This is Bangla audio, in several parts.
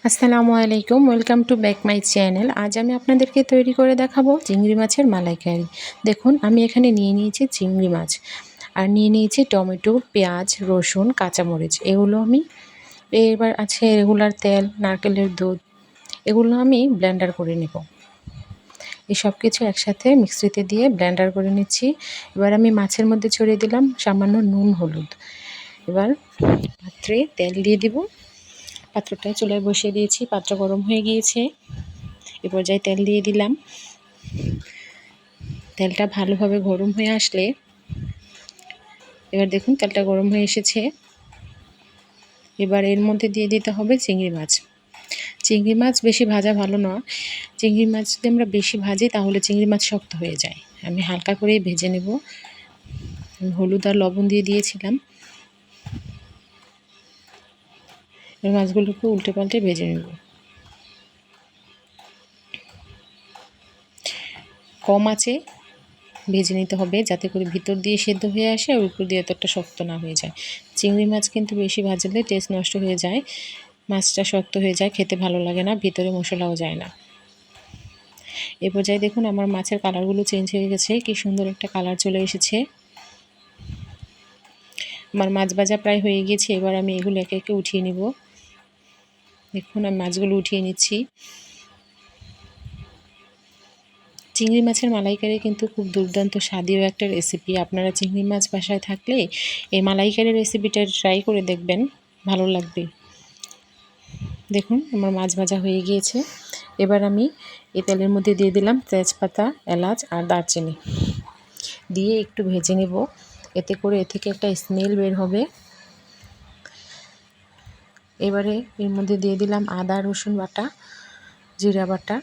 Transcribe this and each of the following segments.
আসসালামু আলাইকুম, welcome to back my channel. আজ আমি আপনাদেরকে তৈরি করে দেখাবো চিংড়ি মাছের মালাইকারি। দেখুন, আমি এখানে নিয়ে নিয়েছি চিংড়ি মাছ আর নিয়ে নিয়েছি টমেটো, পেঁয়াজ, রসুন, কাঁচামরিচ। এগুলো আমি এবার আছে রেগুলার তেল, নারকেলের দুধ, এগুলো আমি ব্লেন্ডার করে নেব। এই সব কিছু একসাথে মিক্সিতে দিয়ে ব্লেন্ডার করে নিচ্ছি। এবার আমি মাছের মধ্যে ছড়িয়ে দিলাম সামান্য নুন, হলুদ। এবার পাত্রে তেল দিয়ে দিব। পাত্রটা চুলায় বসিয়ে দিয়েছি, পাত্র গরম হয়ে গিয়েছে। এ পর্যায়ে তেল দিয়ে দিলাম। তেলটা ভালোভাবে গরম হয়ে আসলে এবার দেখুন তেলটা গরম হয়ে এসেছে। এবার এর মধ্যে দিয়ে দিতে হবে চিংড়ি মাছ। চিংড়ি মাছ বেশি ভাজা ভালো নয়। চিংড়ি মাছ যদি আমরা বেশি ভাজি তাহলে চিংড়ি মাছ শক্ত হয়ে যায়। আমি হালকা করেই ভেজে নেব। হলুদ আর লবণ দিয়ে দিয়েছিলাম। এই মাছগুলোকে উল্টে পাল্টে ভেজে নেব। কম আঁচে ভেজে নিতে হবে যাতে করে ভিতর দিয়ে সেদ্ধ হয়ে আসে আর উপর দিয়ে এতটা শক্ত না হয়ে যায়। চিংড়ি মাছ কিন্তু বেশি ভাজলে টেস্ট নষ্ট হয়ে যায়, মাছটা শক্ত হয়ে যায়, খেতে ভালো লাগে না, ভিতরে মশলাও যায় না। এ পর্যায়ে দেখুন আমার মাছের কালারগুলো চেঞ্জ হয়ে গেছে, কি সুন্দর একটা কালার চলে এসেছে। আমার মাছ ভাজা প্রায় হয়ে গেছে। এবার আমি এগুলো একে একে উঠিয়ে নিব। দেখুন আমি মাছগুলো উঠিয়ে নিচ্ছি। চিংড়ি মাছের মালাইকারি কিন্তু খুব দুর্দান্ত স্বাদীয় একটা রেসিপি। আপনারা চিংড়ি মাছ বাসায় থাকলে এই মালাইকারি রেসিপিটা ট্রাই করে দেখবেন, ভালো লাগবে। দেখুন আমার মাছ ভাজা হয়ে গিয়েছে। এবার আমি এই তেলের মধ্যে দিয়ে দিলাম তেজপাতা, এলাচ আর দারচিনি, দিয়ে একটু ভেজে নেব। এতে করে এ থেকে একটা স্মেল বের হবে। এবারে এর মধ্যে দিয়ে দিলাম আদা রসুন বাটা, জিরা বাটা,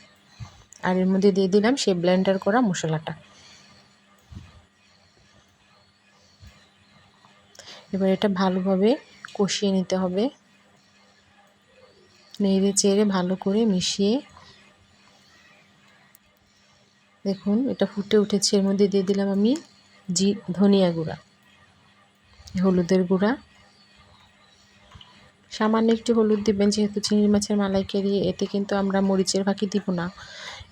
আর এর মধ্যে দিয়ে দিলাম সেই ব্লেন্ডার করা মশলাটা। এবার এটা ভালোভাবে কষিয়ে নিতে হবে, নেড়ে চেড়ে ভালো করে মিশিয়ে। দেখুন এটা ফুটে উঠেছে। এর মধ্যে দিয়ে দিলাম আমি ধনিয়া গুঁড়া, হলুদের গুঁড়া, সামান্য একটু হলুদ দিবেন যেহেতু চিংড়ি মাছের মালাইকারি, এতে কিন্তু আমরা মরিচের ফাঁকি দিব না।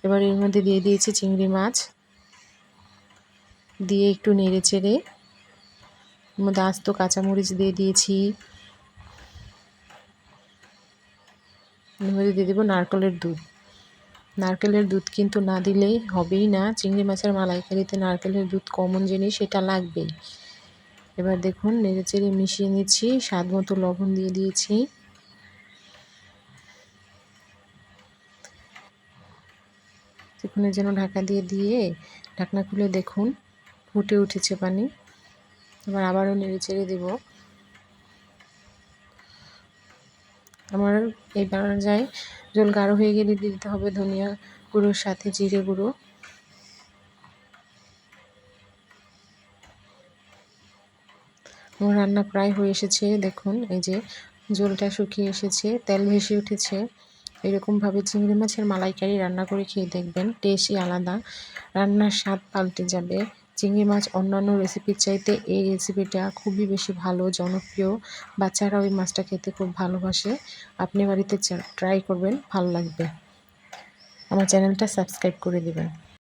এবার এর মধ্যে দিয়ে দিয়েছি চিংড়ি মাছ, দিয়ে একটু নেড়ে চেড়ে এর মধ্যে আস্ত কাঁচামরিচ দিয়ে দিয়েছি। এর মধ্যে দিয়ে দেবো নারকেলের দুধ। নারকেলের দুধ কিন্তু না দিলেই হবেই না, চিংড়ি মাছের মালাইকারিতে নারকেলের দুধ কমন জিনিস, সেটা লাগবেই। এবার দেখুন নেড়ে চেড়ে মিশিয়ে নিচ্ছি, স্বাদ মতো লবণ দিয়ে দিয়েছি। কিছুক্ষণের জন্য ঢাকা দিয়ে ঢাকনা খুলে দেখুন ফুটে উঠেছে পানি। এবার আবারও নেড়ে চেড়ে দেব। আমার এই পর্যায়ে ঝোল গাঢ় হয়ে গেলে দিতে হবে ধনিয়া গুঁড়োর সাথে জিরে গুঁড়ো। আমার রান্না প্রায় হয়ে এসেছে। দেখুন এই যে ঝোলটা শুকিয়ে এসেছে, তেল ভেসে উঠেছে। এরকমভাবে চিংড়ি মাছের মালাইকারি রান্না করে খেয়ে দেখবেন, টেস্টই আলাদা, রান্নার স্বাদ পাল্টে যাবে। চিংড়ি মাছ অন্যান্য রেসিপির চাইতে এই রেসিপিটা খুবই বেশি ভালো, জনপ্রিয়। বাচ্চারাও এই মাছটা খেতে খুব ভালোবাসে। আপনি বাড়িতে ট্রাই করবেন, ভালো লাগবে। আমার চ্যানেলটা সাবস্ক্রাইব করে দেবেন।